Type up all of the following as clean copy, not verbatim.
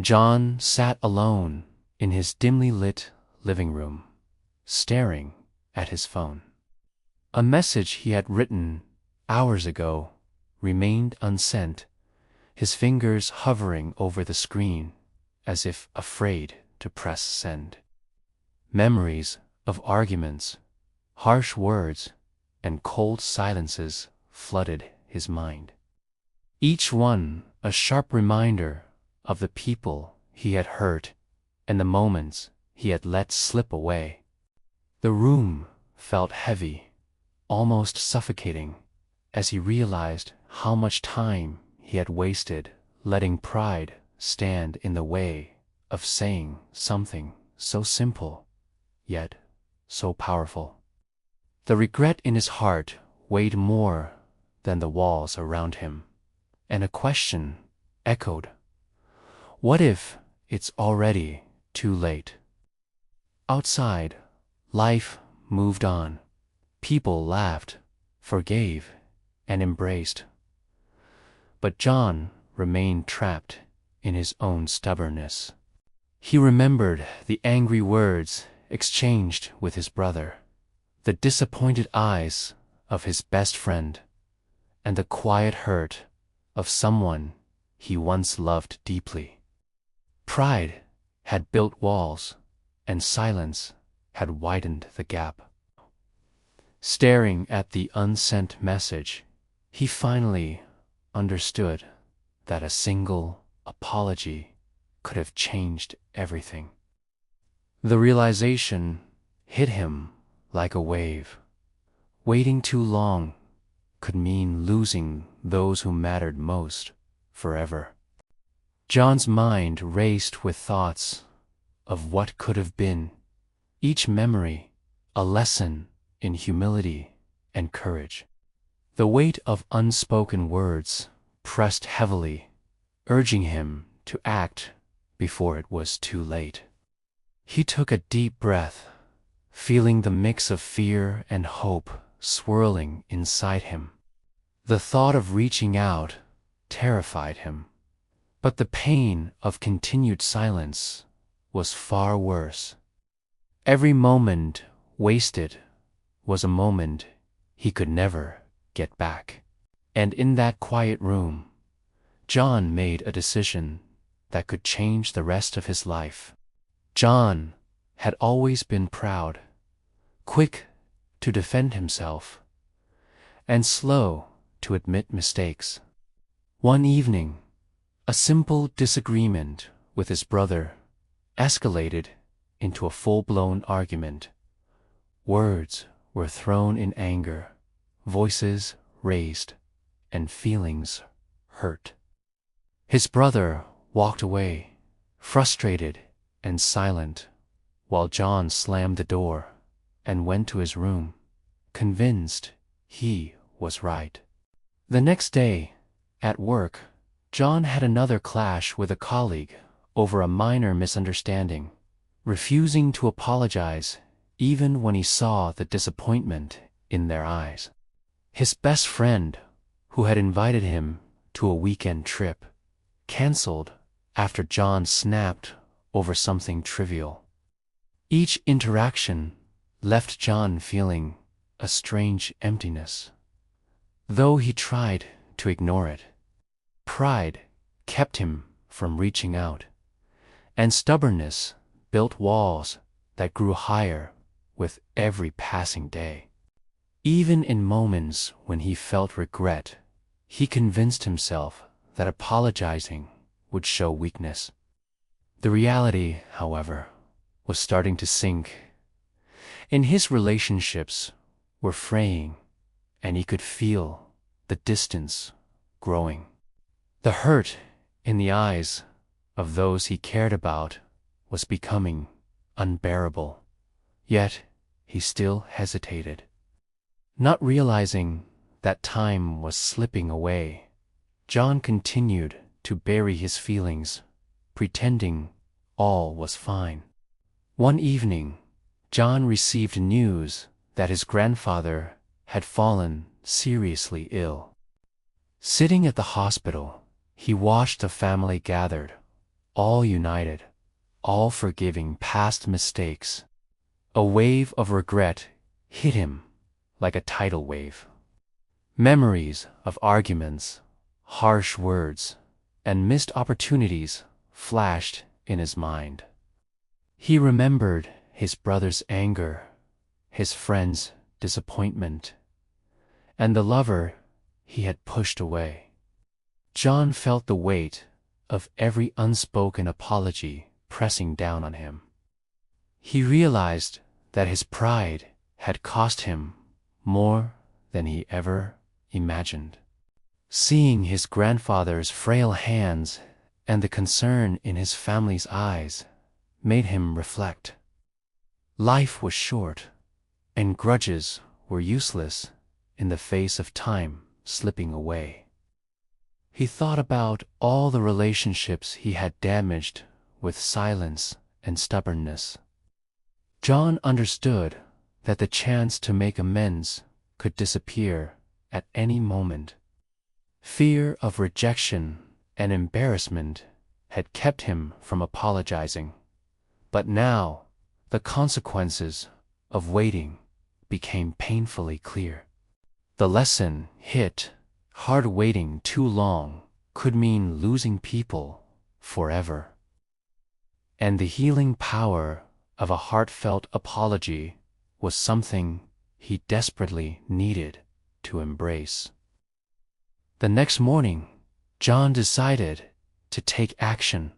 John sat alone in his dimly lit living room, staring at his phone. A message he had written hours ago remained unsent, his fingers hovering over the screen as if afraid to press send. Memories of arguments, harsh words, and cold silences flooded his mind. Each one a sharp reminder of the people he had hurt and the moments he had let slip away. The room felt heavy, almost suffocating, as he realized how much time he had wasted letting pride stand in the way of saying something so simple, yet so powerful. The regret in his heart weighed more than the walls around him, and a question echoed. What if it's already too late? Outside, life moved on. People laughed, forgave, and embraced. But John remained trapped in his own stubbornness. He remembered the angry words exchanged with his brother, the disappointed eyes of his best friend, and the quiet hurt of someone he once loved deeply. Pride had built walls, and silence had widened the gap. Staring at the unsent message, he finally understood that a single apology could have changed everything. The realization hit him like a wave. Waiting too long could mean losing those who mattered most forever. John's mind raced with thoughts of what could have been, each memory a lesson in humility and courage. The weight of unspoken words pressed heavily, urging him to act before it was too late. He took a deep breath, feeling the mix of fear and hope swirling inside him. The thought of reaching out terrified him, but the pain of continued silence was far worse. Every moment wasted was a moment he could never get back. And in that quiet room, John made a decision that could change the rest of his life. John had always been proud, quick to defend himself, and slow to admit mistakes. One evening, a simple disagreement with his brother escalated into a full-blown argument. Words were thrown in anger, voices raised, and feelings hurt. His brother walked away, frustrated and silent, while John slammed the door and went to his room, convinced he was right. The next day, at work, John had another clash with a colleague over a minor misunderstanding, refusing to apologize even when he saw the disappointment in their eyes. His best friend, who had invited him to a weekend trip, canceled after John snapped over something trivial. Each interaction left John feeling a strange emptiness, though he tried to ignore it. Pride kept him from reaching out, and stubbornness built walls that grew higher with every passing day. Even in moments when he felt regret, he convinced himself that apologizing would show weakness. The reality, however, was starting to sink. In his relationships were fraying, and he could feel the distance growing. The hurt in the eyes of those he cared about was becoming unbearable, yet he still hesitated. Not realizing that time was slipping away, John continued to bury his feelings, pretending all was fine. One evening, John received news that his grandfather had fallen seriously ill. Sitting at the hospital, he watched the family gathered, all united, all forgiving past mistakes. A wave of regret hit him like a tidal wave. Memories of arguments, harsh words, and missed opportunities flashed in his mind. He remembered his brother's anger, his friend's disappointment, and the lover he had pushed away. John felt the weight of every unspoken apology pressing down on him. He realized that his pride had cost him more than he ever imagined. Seeing his grandfather's frail hands and the concern in his family's eyes made him reflect. Life was short, and grudges were useless in the face of time slipping away. He thought about all the relationships he had damaged with silence and stubbornness. John understood that the chance to make amends could disappear at any moment. Fear of rejection and embarrassment had kept him from apologizing, but now the consequences of waiting became painfully clear. The lesson hit hard. Waiting too long could mean losing people forever. And the healing power of a heartfelt apology was something he desperately needed to embrace. The next morning, John decided to take action.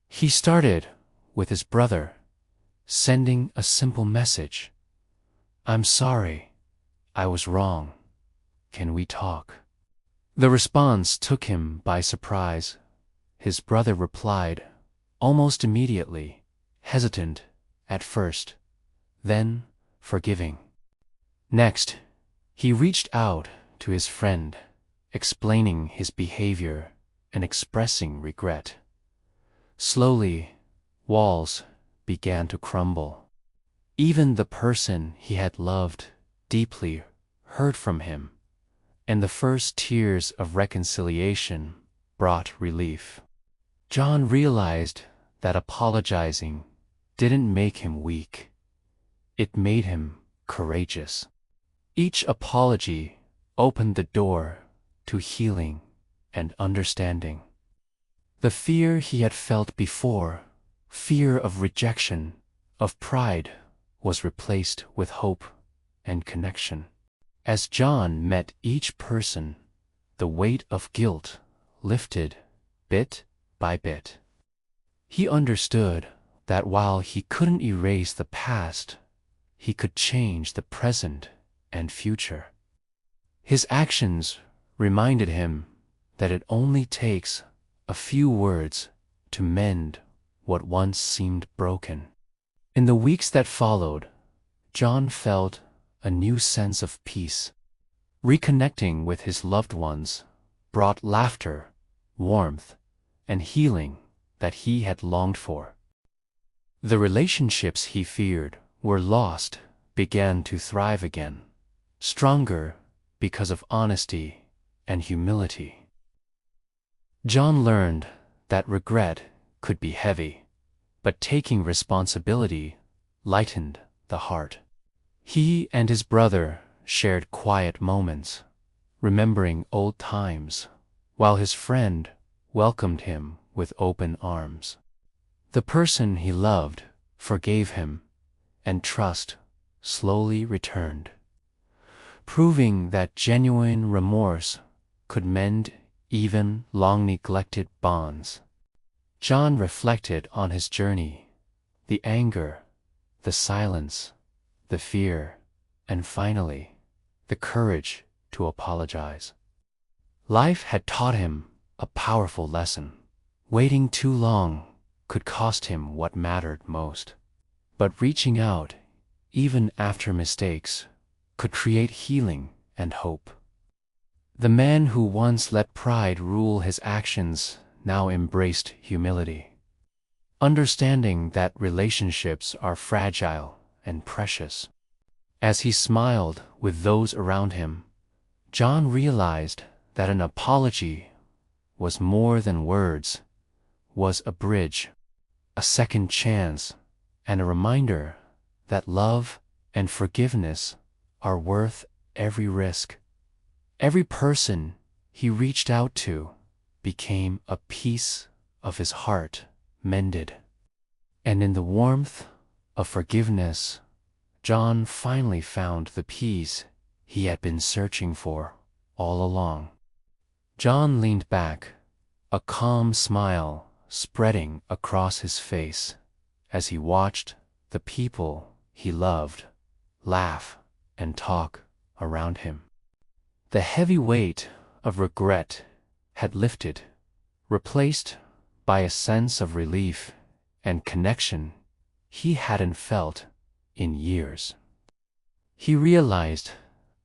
He started with his brother, sending a simple message. "I'm sorry. I was wrong. Can we talk?" The response took him by surprise. His brother replied almost immediately, hesitant at first, then forgiving. Next, he reached out to his friend, explaining his behavior and expressing regret. Slowly, walls began to crumble. Even the person he had loved deeply heard from him, and the first tears of reconciliation brought relief. John realized that apologizing didn't make him weak. It made him courageous. Each apology opened the door to healing and understanding. The fear he had felt before, fear of rejection, of pride, was replaced with hope and connection. As John met each person, the weight of guilt lifted bit by bit. He understood that while he couldn't erase the past, he could change the present and future. His actions reminded him that it only takes a few words to mend what once seemed broken. In the weeks that followed, John felt a new sense of peace. Reconnecting with his loved ones brought laughter, warmth, and healing that he had longed for. The relationships he feared were lost began to thrive again, stronger because of honesty and humility. John learned that regret could be heavy, but taking responsibility lightened the heart. He and his brother shared quiet moments, remembering old times, while his friend welcomed him with open arms. The person he loved forgave him, and trust slowly returned, proving that genuine remorse could mend even long-neglected bonds. John reflected on his journey, the anger, the silence, the fear, and finally, the courage to apologize. Life had taught him a powerful lesson. Waiting too long could cost him what mattered most. But reaching out, even after mistakes, could create healing and hope. The man who once let pride rule his actions now embraced humility, understanding that relationships are fragile and precious. As he smiled with those around him, John realized that an apology was more than words, was a bridge, a second chance, and a reminder that love and forgiveness are worth every risk. Every person he reached out to became a piece of his heart mended. And in the warmth of forgiveness, John finally found the peace he had been searching for all along. John leaned back, a calm smile spreading across his face as he watched the people he loved laugh and talk around him. The heavy weight of regret had lifted, replaced by a sense of relief and connection he hadn't felt in years. He realized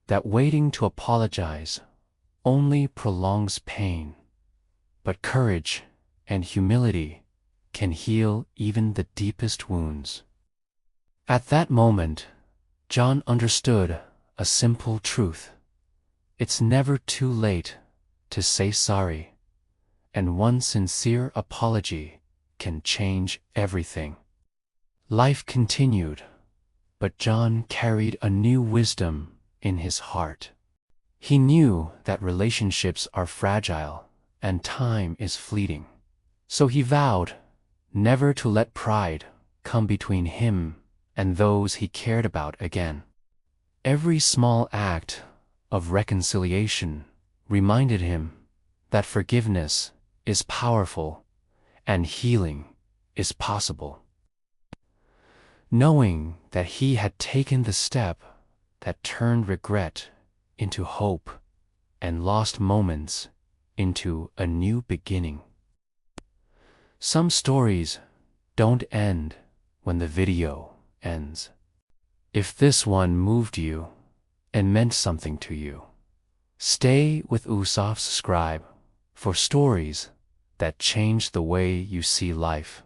that waiting to apologize only prolongs pain, but courage and humility can heal even the deepest wounds. At that moment, John understood a simple truth. It's never too late to say sorry, and one sincere apology can change everything. Life continued, but John carried a new wisdom in his heart. He knew that relationships are fragile and time is fleeting. So he vowed never to let pride come between him and those he cared about again. Every small act of reconciliation reminded him that forgiveness is powerful and healing is possible. Knowing that he had taken the step that turned regret into hope and lost moments into a new beginning. Some stories don't end when the video ends. If this one moved you and meant something to you, stay with Usof's Scribe for stories that change the way you see life.